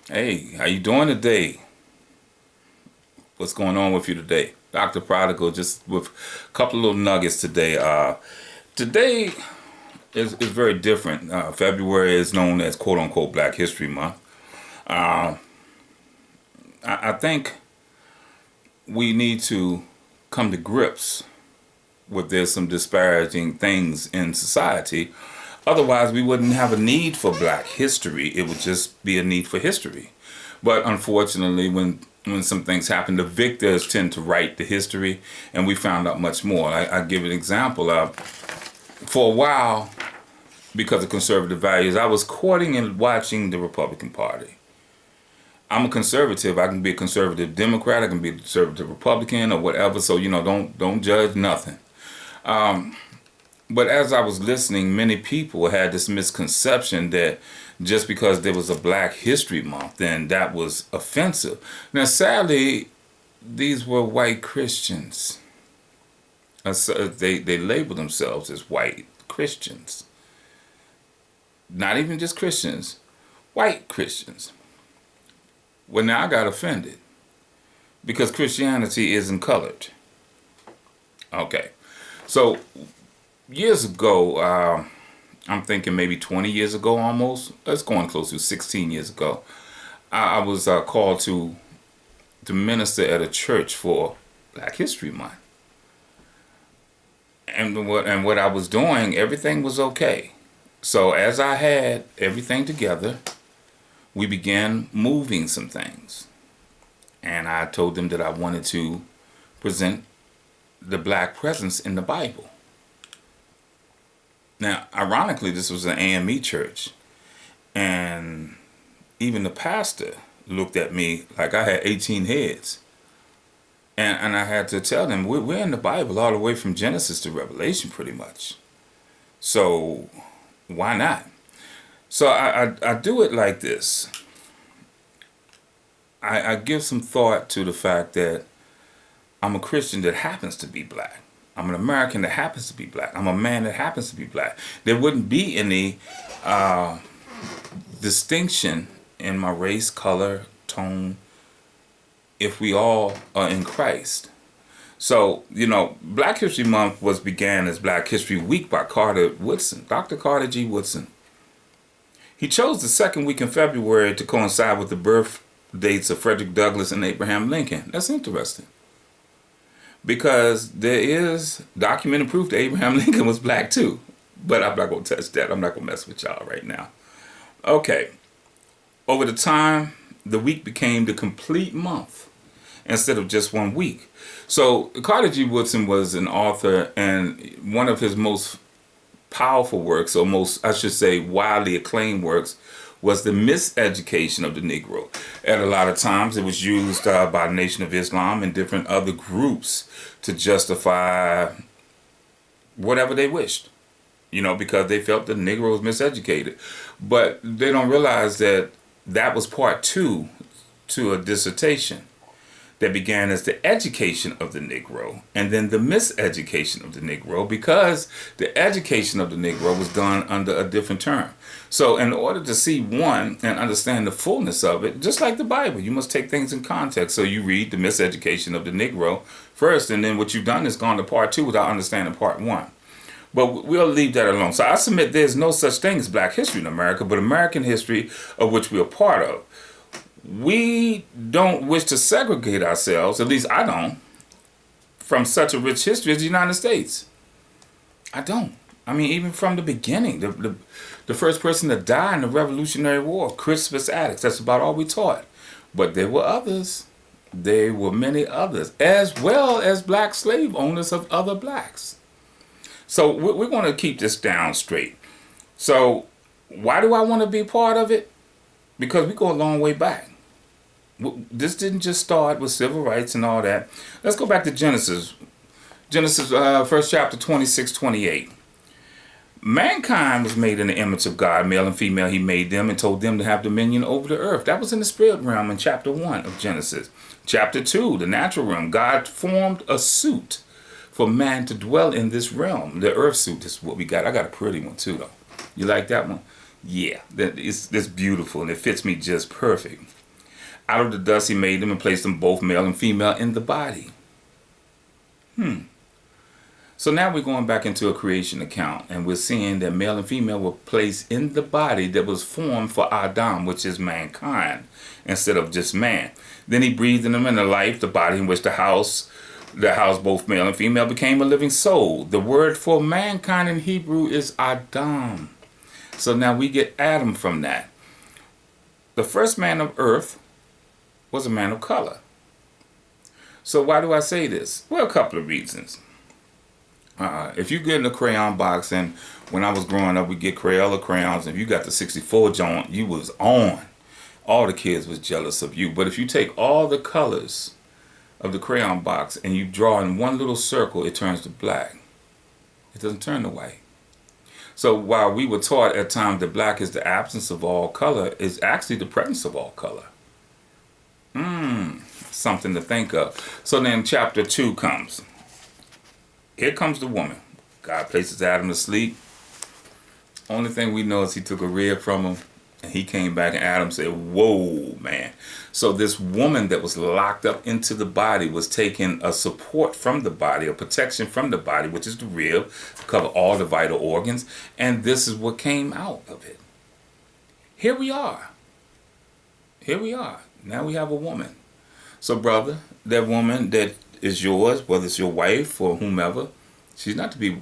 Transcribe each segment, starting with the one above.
Hey, how you doing today? What's going on with you today? Dr. Prodigal, just with a couple of little nuggets today. Today is very different. February is known as quote unquote Black History Month. Uh, I think we need to come to grips with there's some disparaging things in society. Otherwise, we wouldn't have a need for Black history. It would just be a need for history. But unfortunately, when some things happen, the victors tend to write the history, and we found out much more. I give an example. For a while, because of conservative values, I was courting and watching the Republican Party. I'm a conservative. I can be a conservative Democrat. I can be a conservative Republican or whatever. So don't judge nothing. But as I was listening, many people had this misconception that just because there was a Black History Month, then that was offensive. Now, sadly, these were white Christians. So they label themselves as white Christians. Not even just Christians, white Christians. Well, now I got offended because Christianity isn't colored. Okay. So years ago, I'm thinking maybe 20 years ago almost. It's going close to 16 years ago. I was called to minister at a church for Black History Month. And what I was doing, everything was okay. So as I had everything together, we began moving some things. And I told them that I wanted to present the Black presence in the Bible. Now, ironically, this was an AME church, and even the pastor looked at me like I had 18 heads. And I had to tell them, we're in the Bible all the way from Genesis to Revelation pretty much. So why not? So I do it like this. I give some thought to the fact that I'm a Christian that happens to be Black. I'm an American that happens to be Black. I'm a man that happens to be Black. There wouldn't be any distinction in my race, color, tone, if we all are in Christ. So, Black History Month began as Black History Week by Carter Woodson, Dr. Carter G. Woodson. He chose the second week in February to coincide with the birth dates of Frederick Douglass and Abraham Lincoln. That's interesting. Because there is documented proof that Abraham Lincoln was Black too. But I'm not going to touch that. I'm not going to mess with y'all right now. Okay. Over the time, the week became the complete month instead of just 1 week. So Carter G. Woodson was an author, and one of his most powerful works, or most, I should say, widely acclaimed works, was the miseducation of the Negro. At a lot of times, it was used by the Nation of Islam and different other groups to justify whatever they wished, because they felt the Negro was miseducated. But they don't realize that that was part two to a dissertation that began as the education of the Negro and then the miseducation of the Negro, because the education of the Negro was done under a different term. So in order to see one and understand the fullness of it, just like the Bible, you must take things in context. So you read the miseducation of the Negro first, and then what you've done is gone to part two without understanding part one. But we'll leave that alone. So I submit there's no such thing as Black history in America, but American history, of which we are part of. We don't wish to segregate ourselves, at least I don't, from such a rich history as the United States. I don't. I mean, even from the beginning, the first person to die in the Revolutionary War, Crispus Attucks, that's about all we taught. But there were others. There were many others, as well as Black slave owners of other Blacks. So we're going to keep this down straight. So why do I want to be part of it? Because we go a long way back. This didn't just start with civil rights and all that. Let's go back to Genesis. Genesis, first chapter 26-28. Mankind was made in the image of God, male and female. He made them and told them to have dominion over the earth. That was in the spirit realm in chapter 1 of Genesis. Chapter 2, the natural realm. God formed a suit for man to dwell in this realm. The earth suit is what we got. I got a pretty one too, though. You like that one? Yeah, it's beautiful and it fits me just perfect. Out of the dust he made them and placed them both male and female in the body. So now we're going back into a creation account and we're seeing that male and female were placed in the body that was formed for Adam, which is mankind, instead of just man. Then he breathed in them into life, the body in which the house both male and female became a living soul. The word for mankind in Hebrew is Adam. So now we get Adam from that. The first man of earth was a man of color. So why do I say this? Well, a couple of reasons. If you get in a crayon box, and when I was growing up, we get Crayola crayons, and if you got the 64 joint, you was on. All the kids was jealous of you. But if you take all the colors of the crayon box and you draw in one little circle, it turns to black. It doesn't turn to white. So while we were taught at times that black is the absence of all color, it's actually the presence of all color. Something to think of. So then chapter 2 comes. Here comes the woman. God places Adam to sleep. Only thing we know is he took a rib from him and he came back and Adam said, whoa, man. So this woman that was locked up into the body was taking a support from the body, a protection from the body, which is the rib, to cover all the vital organs. And this is what came out of it. Here we are. Here we are. Now we have a woman. So brother, that woman that is yours, whether it's your wife or whomever, she's not to be,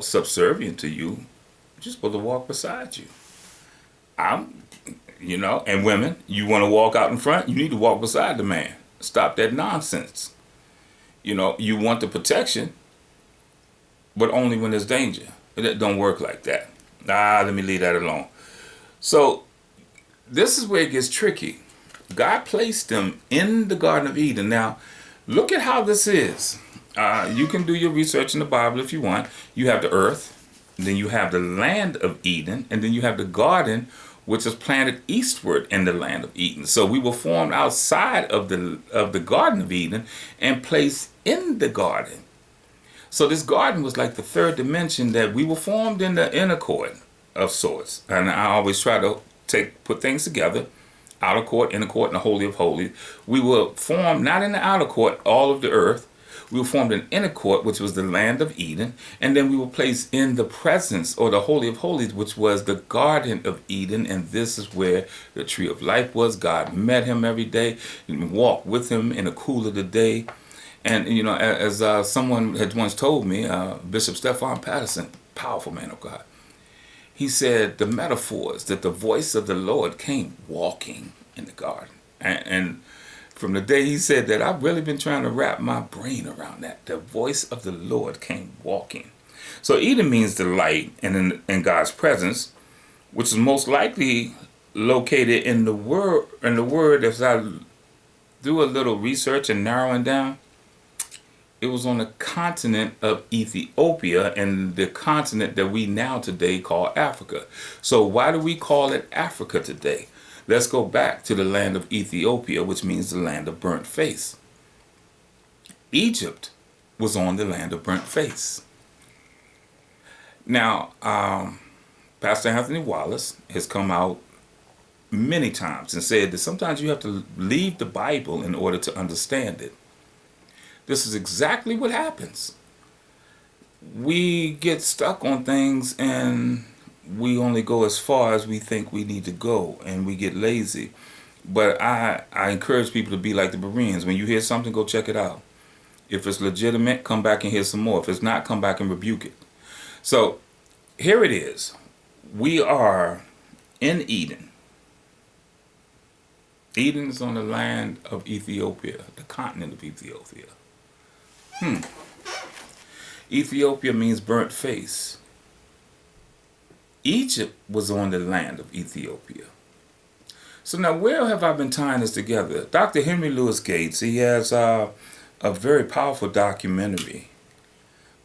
subservient to you. She's supposed to walk beside you. And women, you want to walk out in front, you need to walk beside the man. Stop that nonsense. You want the protection, but only when there's danger. It don't work like that. Let me leave that alone. So this is where it gets tricky. God placed them in the Garden of Eden. Now, look at how this is. You can do your research in the Bible if you want. You have the earth, then you have the land of Eden, and then you have the garden, which is planted eastward in the land of Eden. So we were formed outside of the Garden of Eden and placed in the garden. So this garden was like the third dimension that we were formed in the inner court of sorts. And I always try to put things together. Outer court, inner court, and the Holy of Holies. We were formed not in the outer court, all of the earth. We were formed in inner court, which was the land of Eden. And then we were placed in the presence, or the Holy of Holies, which was the Garden of Eden. And this is where the tree of life was. God met him every day and walked with him in the cool of the day. And, as someone had once told me, Bishop Stephan Patterson, powerful man of God, he said the metaphors that the voice of the Lord came walking in the garden. And from the day he said that, I've really been trying to wrap my brain around that. The voice of the Lord came walking. So Eden means delight and in God's presence, which is most likely located in the word. And the word, as I do a little research and narrowing down, it was on the continent of Ethiopia and the continent that we now today call Africa. So why do we call it Africa today? Let's go back to the land of Ethiopia, which means the land of burnt face. Egypt was on the land of burnt face. Now, Pastor Anthony Wallace has come out many times and said that sometimes you have to leave the Bible in order to understand it. This is exactly what happens. We get stuck on things and we only go as far as we think we need to go, and we get lazy. But I encourage people to be like the Bereans. When you hear something, go check it out. If it's legitimate, come back and hear some more. If it's not, come back and rebuke it. So here it is. We are in Eden. Eden is on the land of Ethiopia, the continent of Ethiopia. Ethiopia means burnt face. Egypt was on the land of Ethiopia. So now where have I been tying this together? Dr. Henry Louis Gates, he has a very powerful documentary,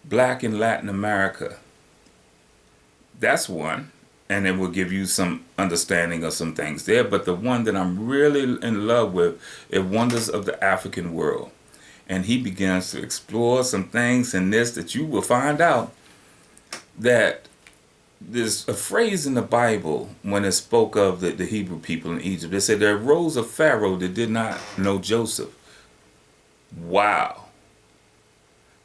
Black in Latin America. That's one, and it will give you some understanding of some things there. But the one that I'm really in love with is Wonders of the African World. And he begins to explore some things in this that you will find out that there's a phrase in the Bible when it spoke of the Hebrew people in Egypt. They said there arose a Pharaoh that did not know Joseph. Wow.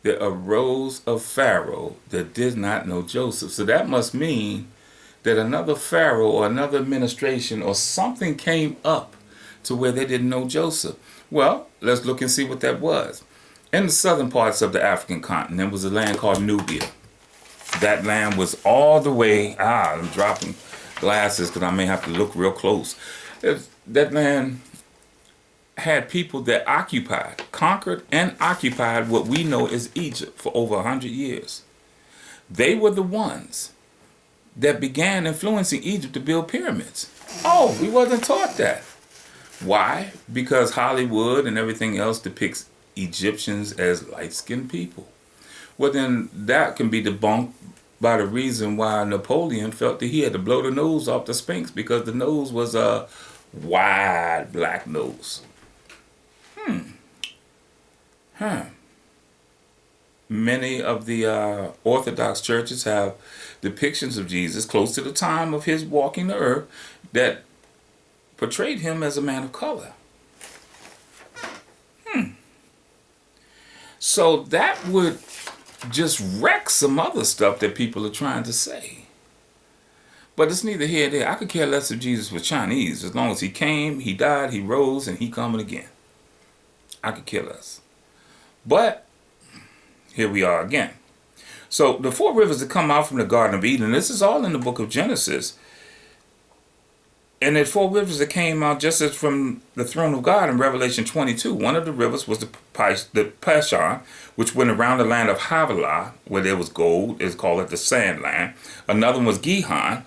There arose a Pharaoh that did not know Joseph. So that must mean that another Pharaoh or another administration or something came up to where they didn't know Joseph. Well, let's look and see what that was. In the southern parts of the African continent was a land called Nubia. That land was all the way, I'm dropping glasses because I may have to look real close. That land had people that occupied, conquered and occupied what we know as Egypt for over 100 years. They were the ones that began influencing Egypt to build pyramids. Oh, we wasn't taught that. Why? Because Hollywood and everything else depicts Egyptians as light-skinned people. Well, then that can be debunked by the reason why Napoleon felt that he had to blow the nose off the Sphinx, because the nose was a wide black nose. Many of the Orthodox churches have depictions of Jesus close to the time of his walking the earth that portrayed him as a man of color. So that would just wreck some other stuff that people are trying to say. But it's neither here nor there. I could care less if Jesus was Chinese. As long as he came, he died, he rose, and he coming again. I could care less. But here we are again. So the 4 rivers that come out from the Garden of Eden, this is all in the book of Genesis. And the 4 rivers that came out just as from the throne of God in Revelation 22. One of the rivers was the Pishon, which went around the land of Havilah, where there was gold. It's called the sand land. Another one was Gihon,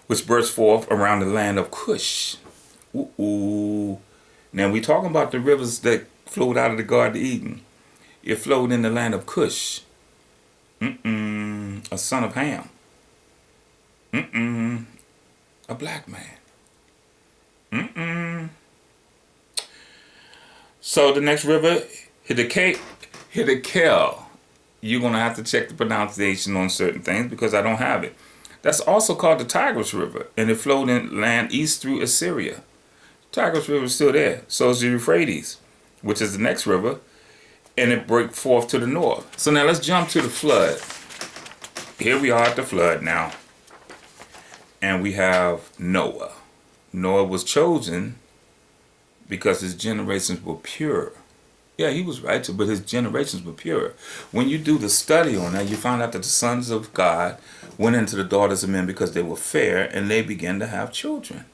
which burst forth around the land of Cush. Ooh. Now we're talking about the rivers that flowed out of the Garden of Eden. It flowed in the land of Cush. A son of Ham. A black man. So the next river, Hiddekel. You're going to have to check the pronunciation on certain things because I don't have it. That's also called the Tigris River, and it flowed in land east through Assyria. Tigris River is still there. So is the Euphrates, which is the next river, and it broke forth to the north. So now let's jump to the flood. Here we are at the flood now, and we have Noah. Noah was chosen because his generations were pure. Yeah, he was righteous, but his generations were pure. When you do the study on that, you find out that the sons of God went into the daughters of men because they were fair, and they began to have children.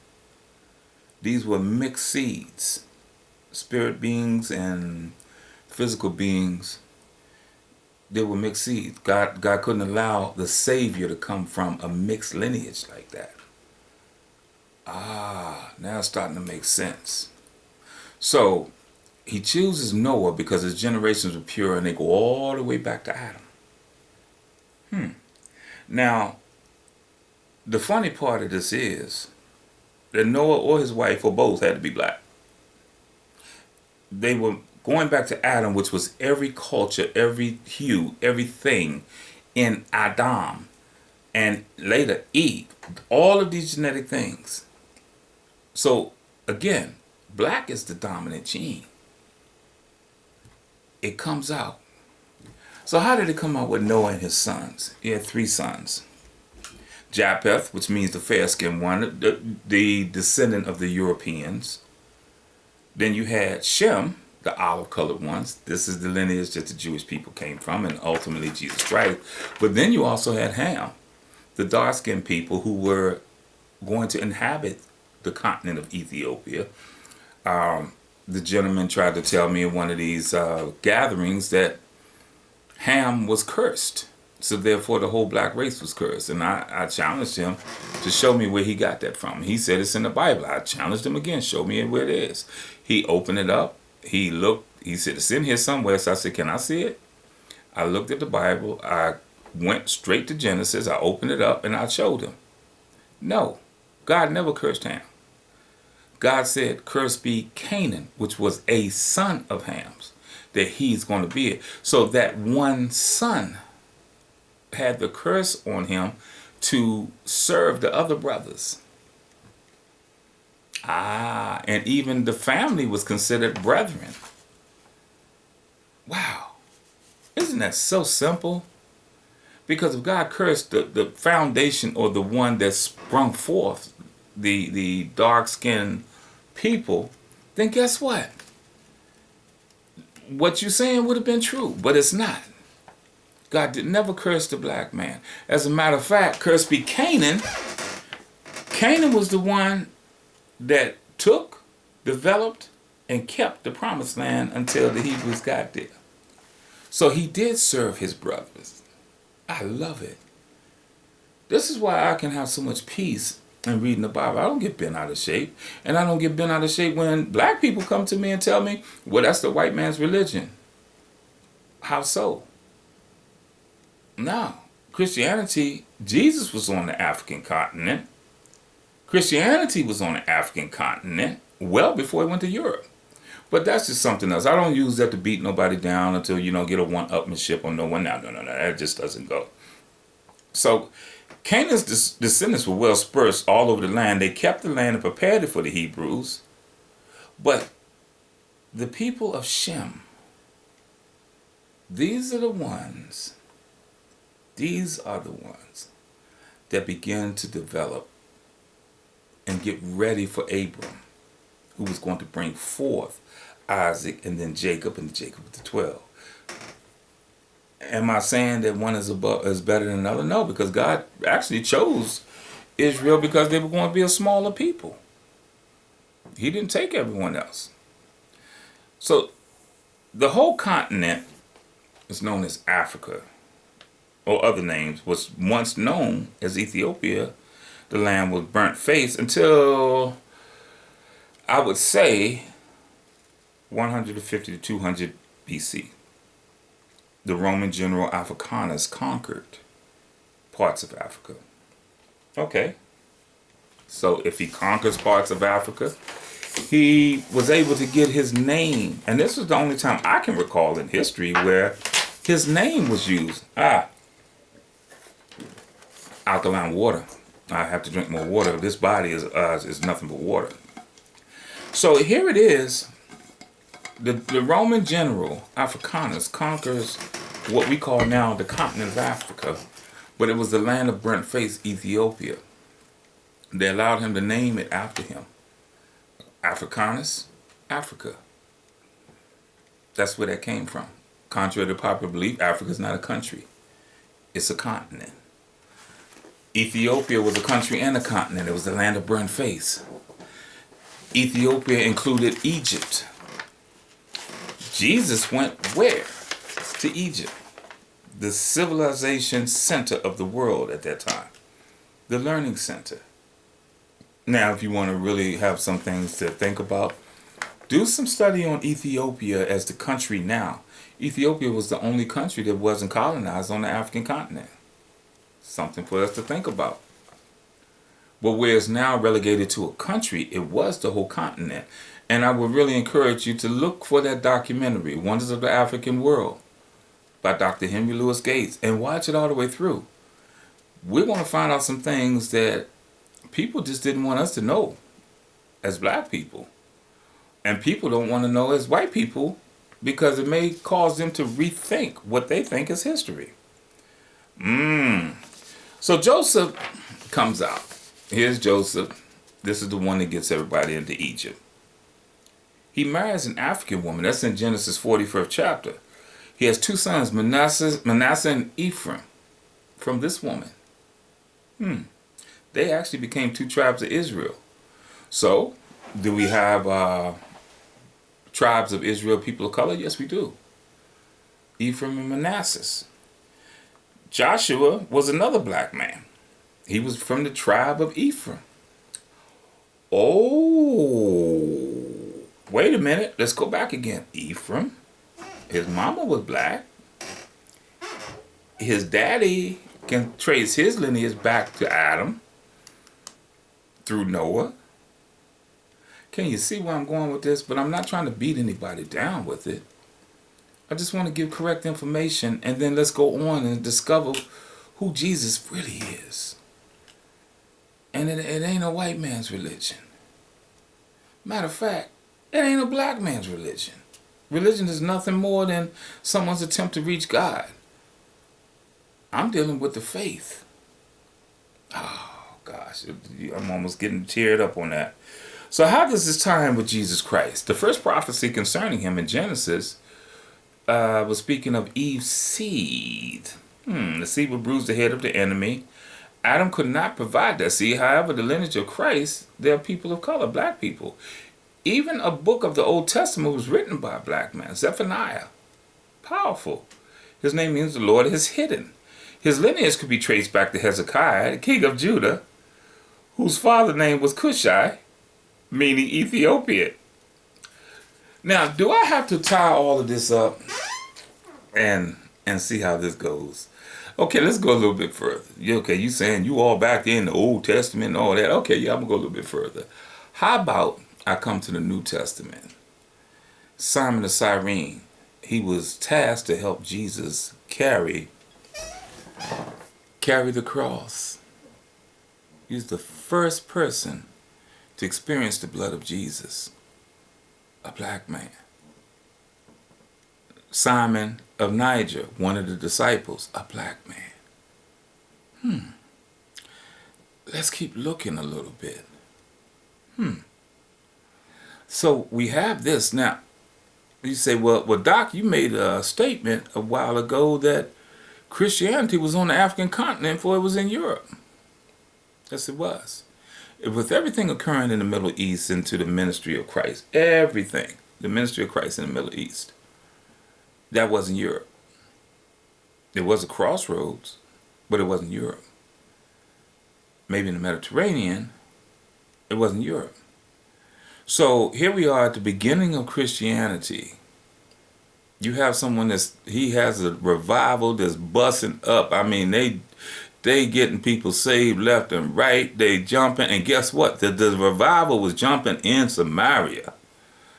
These were mixed seeds, spirit beings and physical beings. They were mixed seeds. God couldn't allow the Savior to come from a mixed lineage like that. Now it's starting to make sense. So he chooses Noah because his generations were pure, and they go all the way back to Adam. Now, the funny part of this is that Noah or his wife or both had to be black. They were going back to Adam, which was every culture, every hue, everything in Adam, and later Eve. All of these genetic things. So, again, black is the dominant gene. It comes out. So how did it come out with Noah and his sons? He had 3 sons. Japheth, which means the fair-skinned one, the descendant of the Europeans. Then you had Shem, the olive-colored ones. This is the lineage that the Jewish people came from, and ultimately Jesus Christ. But then you also had Ham, the dark-skinned people who were going to inhabit the continent of Ethiopia. The gentleman tried to tell me in one of these gatherings that Ham was cursed. So therefore the whole black race was cursed. And I challenged him to show me where he got that from. He said it's in the Bible. I challenged him again, show me where it is. He opened it up. He looked. He said, it's in here somewhere. So I said, can I see it? I looked at the Bible. I went straight to Genesis. I opened it up and I showed him. No, God never cursed Ham. God said, cursed be Canaan, which was a son of Ham's, that he's going to be it. So that one son had the curse on him to serve the other brothers. And even the family was considered brethren. Wow. Isn't that so simple? Because if God cursed the foundation, or the one that sprung forth, the dark-skinned people, then guess what? What you're saying would have been true, but it's not. God did never curse the black man. As a matter of fact, cursed be Canaan. Canaan was the one that took, developed, and kept the promised land until the Hebrews got there. So he did serve his brothers. I love it. This is why I can have so much peace in reading the Bible. I don't get bent out of shape. And I don't get bent out of shape when black people come to me and tell me, well, that's the white man's religion. How so? No. Christianity, Jesus was on the African continent. Christianity was on the African continent well before it went to Europe. But that's just something else. I don't use that to beat nobody down until, get a one-upmanship on no one. No. That just doesn't go. So Canaan's descendants were well dispersed all over the land. They kept the land and prepared it for the Hebrews. But the people of Shem, these are the ones that began to develop and get ready for Abram, who was going to bring forth Isaac and then Jacob, and Jacob with the 12. Am I saying that one is better than another? No, because God actually chose Israel because they were going to be a smaller people. He didn't take everyone else. So the whole continent is known as Africa, or other names, was once known as Ethiopia. The land was burnt face until, I would say, 150 to 200 BC. The Roman general Africanus conquered parts of Africa. Okay. So if he conquers parts of Africa, he was able to get his name. And this was the only time I can recall in history where his name was used. Alkaline water. I have to drink more water. This body is nothing but water. So here it is. The Roman general Africanus conquers what we call now the continent of Africa, but it was the land of burnt face, Ethiopia. They allowed him to name it after him. Africanus, Africa. That's where that came from. Contrary to popular belief, Africa is not a country. It's a continent. Ethiopia was a country and a continent. It was the land of burnt face. Ethiopia included Egypt. Jesus went where? To Egypt, the civilization center of the world at that time, the learning center. Now, if you want to really have some things to think about, do some study on Ethiopia as the country now. Ethiopia was the only country that wasn't colonized on the African continent. Something for us to think about. But where it's now relegated to a country, it was the whole continent. And I would really encourage you to look for that documentary, Wonders of the African World, by Dr. Henry Louis Gates, and watch it all the way through. We're going to find out some things that people just didn't want us to know as black people. And people don't want to know as white people because it may cause them to rethink what they think is history. So Joseph comes out. Here's Joseph. This is the one that gets everybody into Egypt. He marries an African woman. That's in Genesis 41st chapter. He has two sons, Manasseh and Ephraim, from this woman. They actually became two tribes of Israel. So, do we have tribes of Israel, people of color? Yes, we do. Ephraim and Manasseh. Joshua was another black man. He was from the tribe of Ephraim. Oh, wait a minute. Let's go back again. Ephraim, his mama was black. His daddy can trace his lineage back to Adam through Noah. Can you see where I'm going with this? But I'm not trying to beat anybody down with it. I just want to give correct information, and then let's go on and discover who Jesus really is. And it ain't a white man's religion. Matter of fact, it ain't a black man's religion. Religion is nothing more than someone's attempt to reach God. I'm dealing with the faith. Oh, gosh. I'm almost getting teared up on that. So how does this tie in with Jesus Christ? The first prophecy concerning him in Genesis was speaking of Eve's seed. The seed would bruise the head of the enemy. Adam could not provide that seed. However, the lineage of Christ, there are people of color, black people. Even a book of the Old Testament was written by a black man, Zephaniah. Powerful. His name means the Lord is hidden. His lineage could be traced back to Hezekiah, the king of Judah, whose father's name was Cushai, meaning Ethiopian. Now, do I have to tie all of this up and see how this goes? Okay, let's go a little bit further. Okay, you saying you all back there in the Old Testament and all that. Okay, yeah, I'm going to go a little bit further. How about I come to the New Testament? Simon of Cyrene, he was tasked to help Jesus carry the cross. He was the first person to experience the blood of Jesus, a black man. Simon of Niger, one of the disciples, a black man. Let's keep looking a little bit. So we have this. Now, you say, well, Doc, you made a statement a while ago that Christianity was on the African continent before it was in Europe. Yes, it was. With everything occurring in the Middle East into the ministry of Christ, everything, the ministry of Christ in the Middle East, that wasn't Europe. It was a crossroads, but it wasn't Europe. Maybe in the Mediterranean, it wasn't Europe. So here we are at the beginning of Christianity. You have someone he has a revival that's busting up. I mean, they getting people saved left and right. They jumping, and guess what? The revival was jumping in Samaria,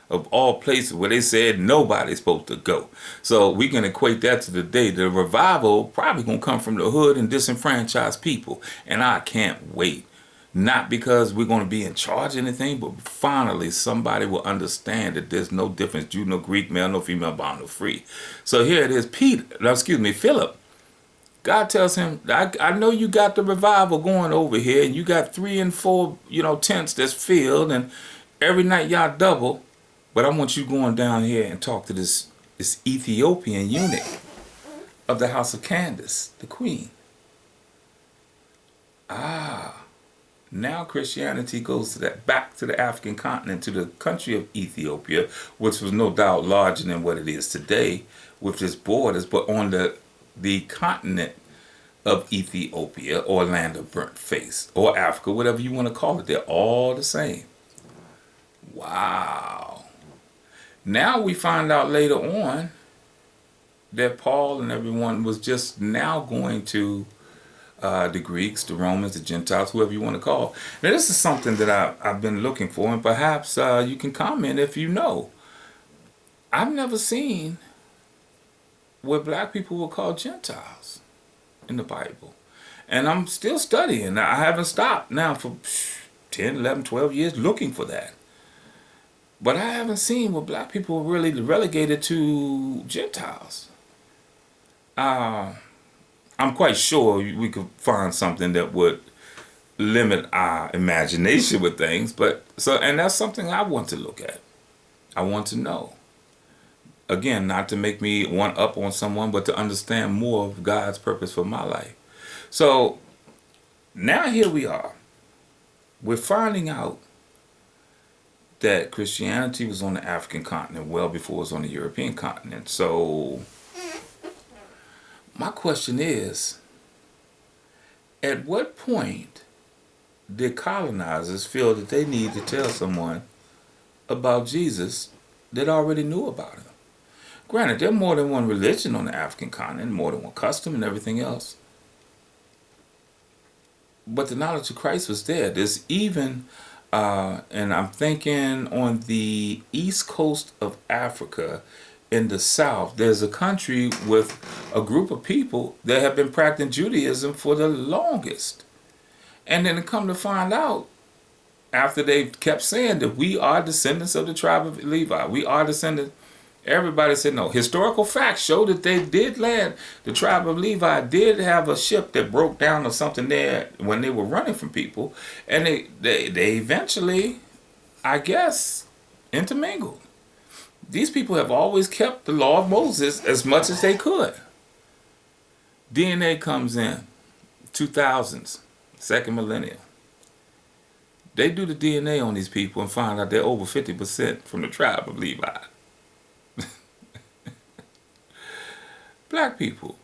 of all places where they said nobody's supposed to go. So we can equate that to today. The revival probably gonna come from the hood and disenfranchised people, and I can't wait. Not because we're going to be in charge of anything, but finally somebody will understand that there's no difference, Jew, no Greek, male, no female, bond, no free. So here it is, Philip. God tells him, I know you got the revival going over here, and you got 3 and 4, tents that's filled, and every night y'all double, but I want you going down here and talk to this Ethiopian eunuch of the house of Candace, the queen. Now Christianity goes back to the African continent, to the country of Ethiopia, which was no doubt larger than what it is today with its borders, but on the continent of Ethiopia, or land of burnt face, or Africa, whatever you want to call it, they're all the same. Wow. Now we find out later on that Paul and everyone was just now going to the Greeks, the Romans, the Gentiles, whoever you want to call. Now this is something that I've been looking for, and perhaps you can comment if you know. I've never seen where black people were called Gentiles in the Bible. And I'm still studying. I haven't stopped now for 10, 11, 12 years looking for that. But I haven't seen where black people were really relegated to Gentiles. I'm quite sure we could find something that would limit our imagination with things, and that's something I want to look at. I want to know. Again, not to make me one up on someone, but to understand more of God's purpose for my life. So now here we are. We're finding out that Christianity was on the African continent well before it was on the European continent. So my question is, at what point did colonizers feel that they need to tell someone about Jesus that already knew about him? Granted, there's more than one religion on the African continent, more than one custom and everything else. But the knowledge of Christ was there. There's even, and I'm thinking on the east coast of Africa, in the south, there's a country with a group of people that have been practicing Judaism for the longest. And then to come to find out, after they kept saying that we are descendants of the tribe of Levi, we are descendants, everybody said no. Historical facts show that they did land. The tribe of Levi did have a ship that broke down or something there when they were running from people. And they eventually, I guess, intermingled. These people have always kept the law of Moses as much as they could. DNA comes in, 2000s, second millennium. They do the DNA on these people and find out they're over 50% from the tribe of Levi. Black people.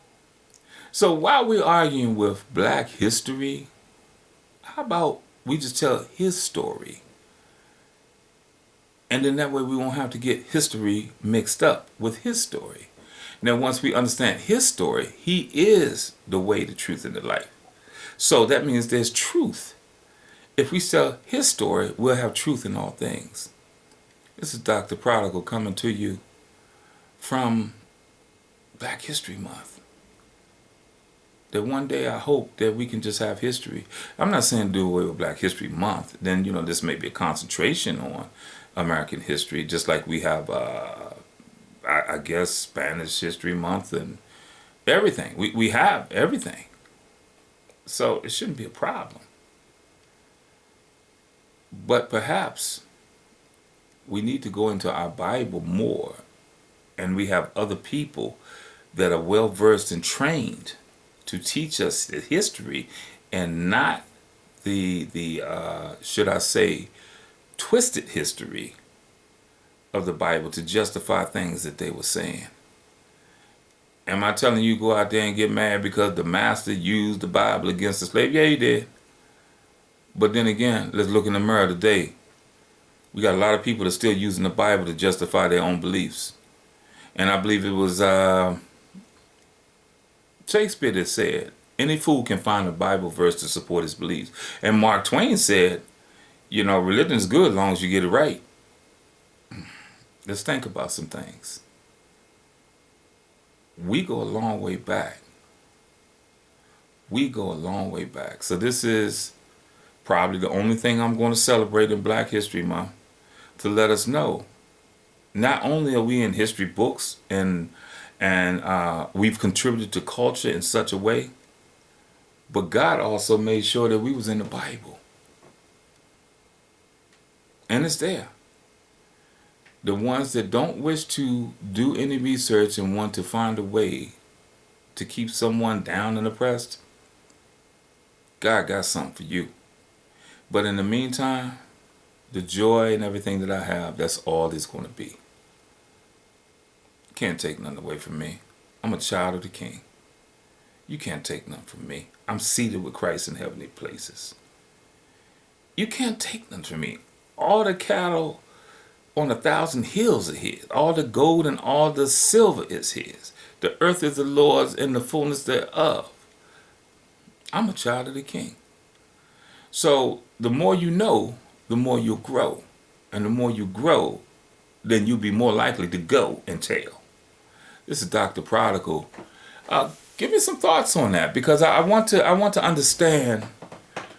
So while we're arguing with black history, how about we just tell his story? And then that way we won't have to get history mixed up with his story. Now once we understand his story, he is the way, the truth, and the life. So that means there's truth. If we tell his story, we'll have truth in all things. This is Dr. Prodigal coming to you from Black History Month. That one day I hope that we can just have history. I'm not saying do away with Black History Month. Then, this may be a concentration on American history, just like we have, I guess, Spanish History Month and everything. We have everything. So it shouldn't be a problem. But perhaps we need to go into our Bible more, and we have other people that are well versed and trained to teach us the history, and not the should I say, twisted history of the Bible to justify things that they were saying. Am I telling you go out there and get mad because the master used the Bible against the slave? Yeah, he did. But then again, let's look in the mirror today. We got a lot of people that are still using the Bible to justify their own beliefs. And I believe it was Shakespeare that said, any fool can find a Bible verse to support his beliefs. And Mark Twain said, religion is good as long as you get it right. Let's think about some things. We go a long way back. We go a long way back. So this is probably the only thing I'm going to celebrate in Black History Month, to let us know not only are we in history books and we've contributed to culture in such a way, but God also made sure that we was in the Bible. And it's there. The ones that don't wish to do any research and want to find a way to keep someone down and oppressed, God got something for you. But in the meantime, the joy and everything that I have, that's all it's going to be. Can't take nothing away from me. I'm a child of the King. You can't take nothing from me. I'm seated with Christ in heavenly places. You can't take nothing from me. All the cattle on 1,000 hills are his. All the gold and all the silver is his. The earth is the Lord's and the fullness thereof. I'm a child of the King. So the more you know, the more you'll grow. And the more you grow, then you'll be more likely to go and tell. This is Dr. Prodigal. Give me some thoughts on that, because I want to understand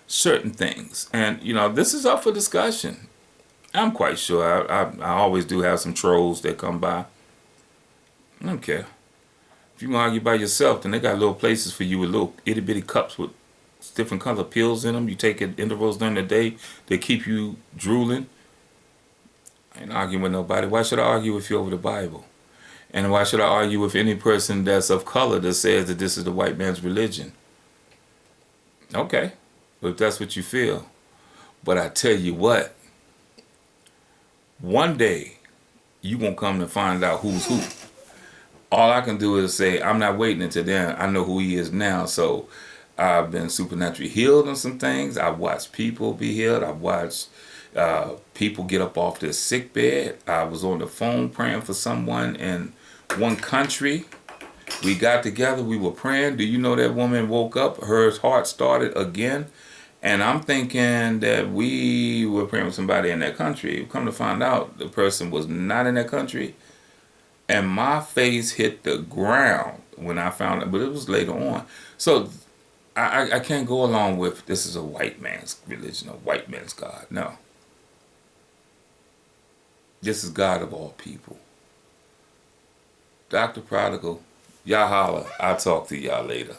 certain things. And, this is up for discussion. I'm quite sure I always do have some trolls that come by. I don't care. If you argue by yourself, then they got little places for you with little itty bitty cups with different color pills in them. You take it intervals during the day. They keep you drooling. I ain't arguing with nobody. Why should I argue with you over the Bible? And why should I argue with any person that's of color that says that this is the white man's religion? Okay, but if that's what you feel. But I tell you what, one day you won't come to find out who's who. All I can do is say, I'm not waiting until then. I know who he is now. So I've been supernaturally healed on some things. I've watched people be healed. I've watched people get up off their sick bed. I was on the phone praying for someone in one country. We got together. We were praying. Do you know that woman woke up? Her heart started again. And I'm thinking that we were praying with somebody in that country. Come to find out, the person was not in that country. And my face hit the ground when I found it. But it was later on. So I can't go along with this is a white man's religion, a white man's God. No. This is God of all people. Dr. Prodigal, y'all holler. I'll talk to y'all later.